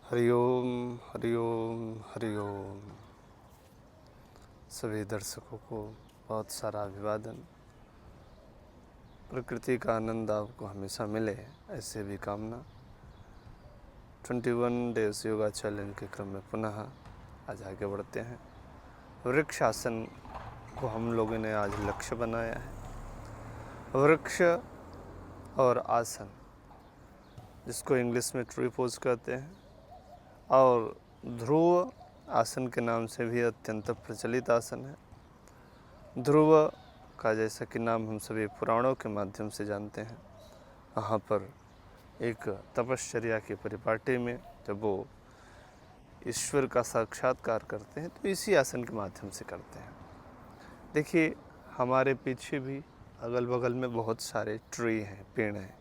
हरिओम हरिओम हरिओम। सभी दर्शकों को बहुत सारा अभिवादन। प्रकृति का आनंद आपको हमेशा मिले ऐसे भी कामना। 21 डेज योगा चैलेंज के क्रम में पुनः आज आगे बढ़ते हैं। वृक्ष आसन को हम लोगों ने आज लक्ष्य बनाया है। वृक्ष और आसन, जिसको इंग्लिश में ट्री पोज कहते हैं, और ध्रुव आसन के नाम से भी अत्यंत प्रचलित आसन है। ध्रुव का जैसा कि नाम हम सभी पुराणों के माध्यम से जानते हैं। वहाँ पर एक तपश्चर्या की परिपाटी में जब वो ईश्वर का साक्षात्कार करते हैं तो इसी आसन के माध्यम से करते हैं। देखिए, हमारे पीछे भी अगल बगल में बहुत सारे ट्री हैं, पेड़ हैं,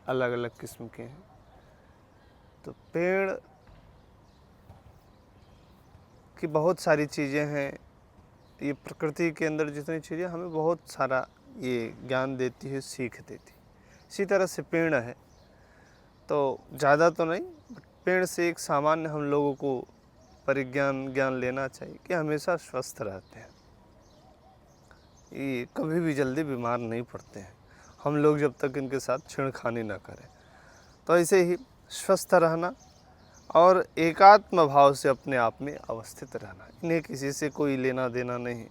अलग अलग किस्म के हैं। तो पेड़ की बहुत सारी चीज़ें हैं। ये प्रकृति के अंदर जितनी चीज़ें हमें बहुत सारा ये ज्ञान देती है, सीख देती है। इसी तरह से पेड़ है, तो ज़्यादा तो नहीं, बट पेड़ से एक सामान्य हम लोगों को ज्ञान लेना चाहिए कि हमेशा स्वस्थ रहते हैं, ये कभी भी जल्दी बीमार नहीं पड़ते हैं हम लोग जब तक इनके साथ छेड़खानी ना करें। तो ऐसे ही स्वस्थ रहना और एकात्म भाव से अपने आप में अवस्थित रहना, इन्हें किसी से कोई लेना देना नहीं,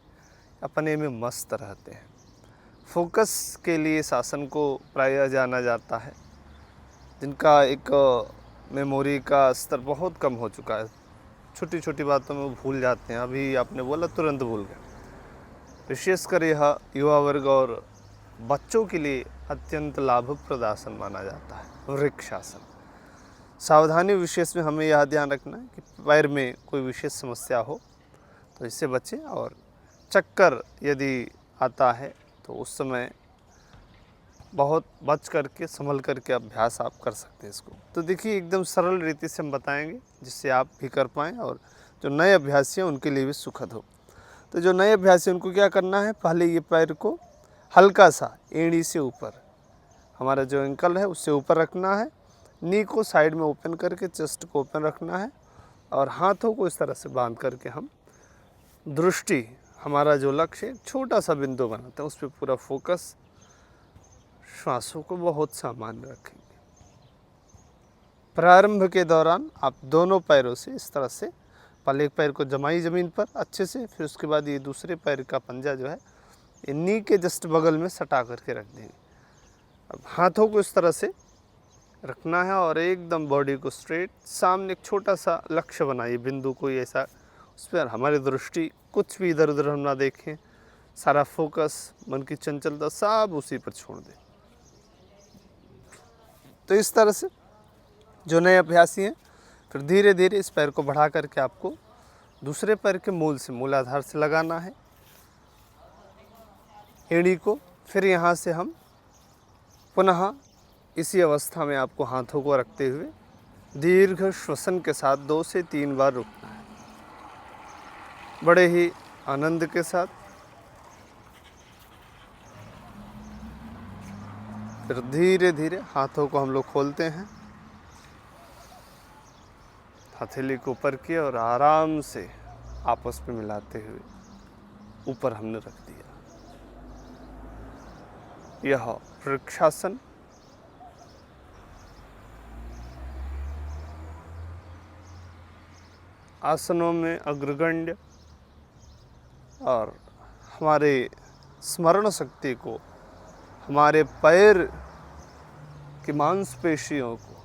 अपने में मस्त रहते हैं। फोकस के लिए शासन को प्रायः जाना जाता है, जिनका एक मेमोरी का स्तर बहुत कम हो चुका है। छोटी छोटी बातों में वो भूल जाते हैं, अभी आपने बोला तुरंत भूल गए। विशेषकर यह युवा वर्ग और बच्चों के लिए अत्यंत लाभप्रद आसन माना जाता है वृक्ष आसन। सावधानी विशेष में हमें यह ध्यान रखना है कि पैर में कोई विशेष समस्या हो तो इससे बचें, और चक्कर यदि आता है तो उस समय बहुत बच करके संभल करके अभ्यास आप कर सकते हैं इसको। तो देखिए, एकदम सरल रीति से हम बताएंगे जिससे आप भी कर पाएँ और जो नए अभ्यासी हैं उनके लिए भी सुखद हो। तो जो नए अभ्यासी हैं उनको क्या करना है, पहले ये पैर को हल्का सा एड़ी से ऊपर, हमारा जो एंकल है उससे ऊपर रखना है। नी को साइड में ओपन करके चेस्ट को ओपन रखना है, और हाथों को इस तरह से बांध करके हम दृष्टि, हमारा जो लक्ष्य है, छोटा सा बिंदु बनाते हैं, उस पर पूरा फोकस, श्वासों को बहुत सामान्य रखेंगे। प्रारंभ के दौरान आप दोनों पैरों से इस तरह से पहले एक पैर को जमाई ज़मीन पर अच्छे से, फिर उसके बाद ये दूसरे पैर का पंजा जो है ये नी के जस्ट बगल में सटा करके रख देंगे। अब हाथों को इस तरह से रखना है और एकदम बॉडी को स्ट्रेट, सामने एक छोटा सा लक्ष्य बनाइए, बिंदु कोई ऐसा, उस पर हमारी दृष्टि कुछ भी इधर उधर हम ना देखें, सारा फोकस, मन की चंचलता सब उसी पर छोड़ दें। तो इस तरह से जो नए अभ्यासी हैं, फिर धीरे धीरे इस पैर को बढ़ा करके आपको दूसरे पैर के मूल से, मूलाधार से लगाना है एड़ी को। फिर यहाँ से हम पुनः इसी अवस्था में आपको हाथों को रखते हुए दीर्घ श्वसन के साथ 2 से 3 बार रुकना है, बड़े ही आनंद के साथ। फिर धीरे धीरे हाथों को हम लोग खोलते हैं, हथेली को ऊपर किए और आराम से आपस में मिलाते हुए ऊपर हमने रख दिया। यह वृक्षासन आसनों में अग्रगण्य और हमारे स्मरण शक्ति को, हमारे पैर की मांसपेशियों को,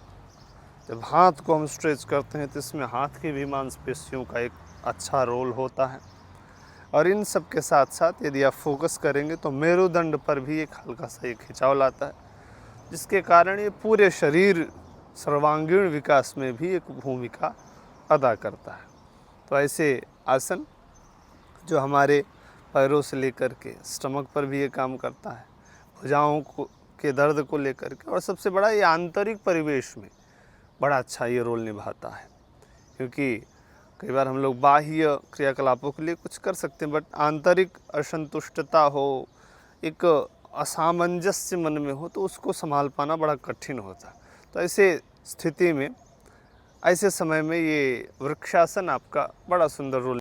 जब हाथ को हम स्ट्रेच करते हैं तो इसमें हाथ की भी मांसपेशियों का एक अच्छा रोल होता है। और इन सब के साथ साथ यदि आप फोकस करेंगे तो मेरुदंड पर भी एक हल्का सा एक खिंचाव लाता है, जिसके कारण ये पूरे शरीर सर्वांगीण विकास में भी एक भूमिका अदा करता है। तो ऐसे आसन जो हमारे पैरों से लेकर के स्टमक पर भी ये काम करता है, भुजाओं को के दर्द को लेकर के, और सबसे बड़ा ये आंतरिक परिवेश में बड़ा अच्छा ये रोल निभाता है। क्योंकि कई बार हम लोग बाह्य क्रियाकलापों के लिए कुछ कर सकते हैं, बट आंतरिक असंतुष्टता हो, एक असामंजस्य मन में हो, तो उसको संभाल पाना बड़ा कठिन होता है। तो ऐसे स्थिति में ऐसे समय में ये वृक्षासन आपका बड़ा सुंदर रोल